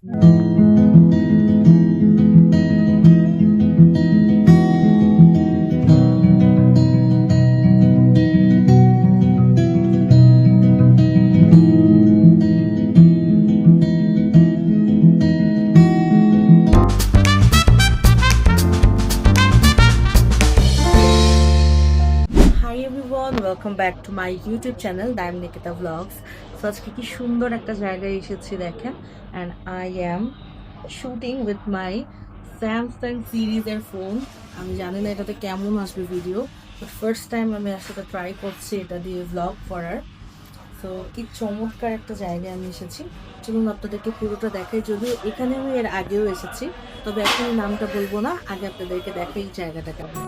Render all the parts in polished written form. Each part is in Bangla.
Welcome back to my YouTube channel ডাইম নিকিতা ব্লগস। সো আজকে কি সুন্দর একটা জায়গায় এসেছি দেখেন, and I am shooting with my Samsung সিরিজের ফোন। আমি জানি না এটাতে কেমন আসবে ভিডিও, বাট ফার্স্ট টাইম আমি আসলে ট্রাই করছি এটা দিয়ে ব্লগ করার। সো কি চমৎকার একটা জায়গায় আমি এসেছি, চলুন আপনাদেরকে পুরোটা দেখাই। যদিও এখানে আমি এর আগেও এসেছি, তবে এখন নামটা বলবো না, আগে আপনাদেরকে দেখাই জায়গাটা কেমন।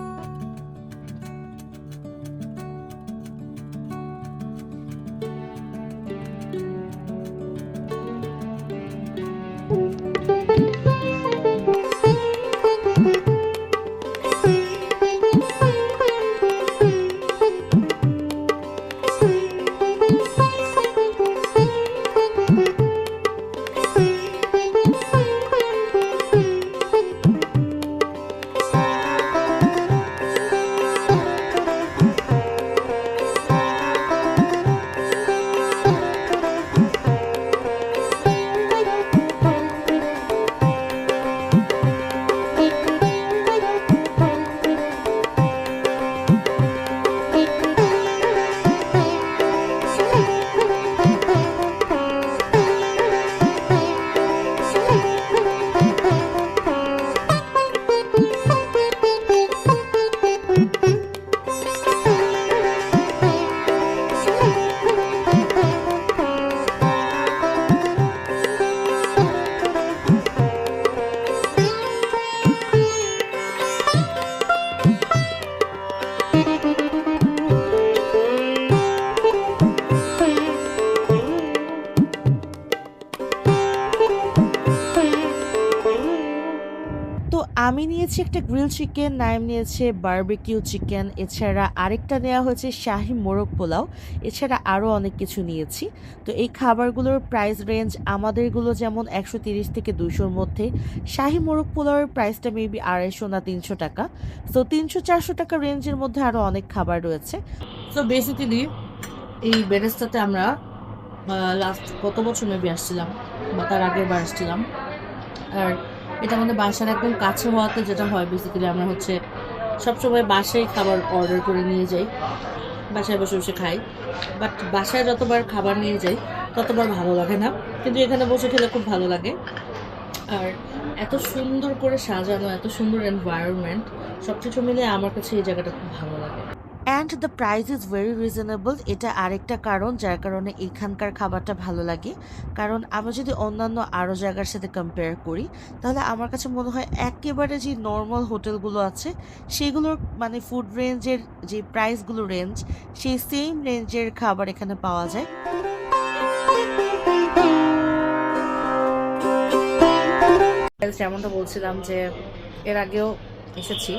আমি নিয়েছি একটা গ্রিল চিকেন, নাইম নিয়েছে বারবিকিউ চিকেন, এছাড়া আরেকটা নেওয়া হয়েছে শাহি মোরগ পোলাও, এছাড়া আরও অনেক কিছু নিয়েছি। তো এই খাবারগুলোর প্রাইস রেঞ্জ আমাদেরগুলো যেমন 130 থেকে 200-র মধ্যে, শাহি মোরগ পোলাওয়ের প্রাইসটা মেবি 250 না 300 টাকা। তো 300-400 টাকা রেঞ্জের মধ্যে আরও অনেক খাবার রয়েছে। তো বেসিক্যালি এই বেরেস্তাতে আমরা লাস্ট কত বছর মেবি আসছিলাম, বা তার আগের বার আসছিলাম। আর এটা আমাদের বাসার একদম কাছে হওয়াতে যেটা হয়, বেসিক্যালি আমরা হচ্ছে সবসময় বাসায় খাবার অর্ডার করে নিয়ে যাই, বাসায় বসে বসে খাই। বাট বাসায় যতবার খাবার নিয়ে যাই ততবার ভালো লাগে না, কিন্তু এখানে বসে খেলে খুব ভালো লাগে। আর এত সুন্দর করে সাজানো, এত সুন্দর এনভায়রনমেন্ট, সব কিছু মিলে আমার কাছে এই জায়গাটা খুব ভালো লাগে। And the price is very reasonable, এটা আরেকটা কারণ যার কারণে এখানকার খাবারটা ভালো লাগে। কারণ আমি যদি অন্যান্য আরও জায়গার সাথে কম্পেয়ার করি, তাহলে আমার কাছে মনে হয় একেবারে যে নর্মাল হোটেলগুলো আছে সেগুলোর মানে ফুড রেঞ্জের যে প্রাইসগুলো রেঞ্জ, সেই সেম রেঞ্জের খাবার এখানে পাওয়া যায়। যেমনটা বলছিলাম যে এর আগেও এসেছি,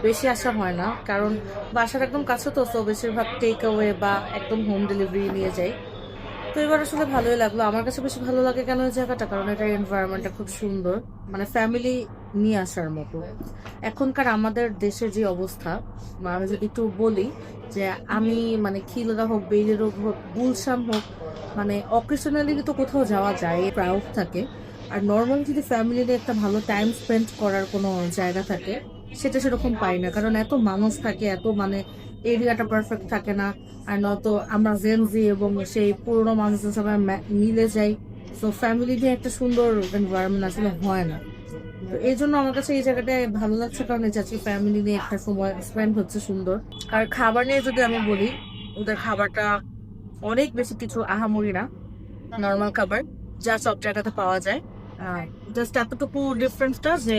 বেশি আসা হয় না, কারণ বাসার একদম কাছে তো, তো বেশিরভাগ টেক অ্যাওয়ে বা একদম হোম ডেলিভারি নিয়ে যাই। তো এবার আসলে ভালোই লাগলো। আমার কাছে বেশি ভালো লাগে কেন এই জায়গাটা, কারণ এটার এনভায়রনমেন্টটা খুব সুন্দর, মানে ফ্যামিলি নিয়ে আসার মতো। এখনকার আমাদের দেশের যে অবস্থা, আমি যদি একটু বলি যে আমি মানে খিলগা হোক, বেইলি হোক, গুলশান হোক, মানে অকেশনালি তো কোথাও যাওয়া যায়, প্রাউড থাকে। আর নর্মাল যদি ফ্যামিলি নিয়ে একটা ভালো টাইম স্পেন্ড করার কোনো জায়গা থাকে, সেটা সেরকম পাই না, কারণ এত মানুষ থাকে, এত মানে এরিয়াটা পারফেক্ট থাকে না। আর নয়তো আমরা জেনজি এবং সেই পুরোনো মানুষের সবাই মিলে যাই, তো ফ্যামিলি নিয়ে একটা সুন্দর এনভায়রনমেন্ট আসলে হয় না। তো এই জন্য আমার কাছে এই জায়গাটায় ভালো লাগছে, কারণ চাচ্ছি ফ্যামিলি নিয়ে একটা সময় স্পেন্ড হচ্ছে সুন্দর। আর খাবার নিয়ে যদি আমি বলি, ওদের খাবারটা অনেক বেশি কিছু আহামরি না, নর্মাল খাবার যা সব জায়গাতে পাওয়া যায়। জাস্ট এতটুকু ডিফারেন্সটা যে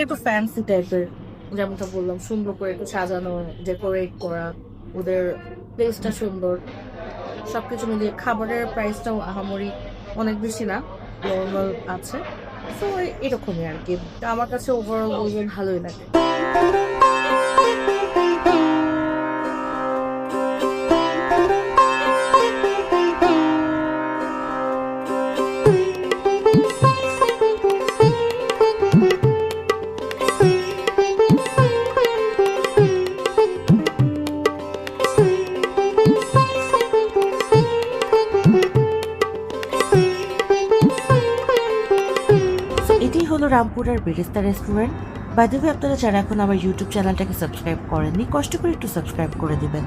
একটু ফ্যান্সি টাইপের, যেমনটা বললাম, সুন্দর করে একটু সাজানো, ডেকোরেট করা, ওদের প্লেসটা সুন্দর, সবকিছু মিলিয়ে খাবারের প্রাইসটাও আহামরি অনেক বেশি না, নর্মাল আছে। তো এরকমই আর কি, আমার কাছে ওভারঅল বলবেন ভালোই লাগে। হলো রামপুরার বেরেস্তা রেস্টুরেন্ট। বাই দ্য ওয়ে, আপনারা যারা এখন আমার ইউটিউব চ্যানেলটাকে সাবস্ক্রাইব করেননি, কষ্ট করে একটু সাবস্ক্রাইব করে দিবেন।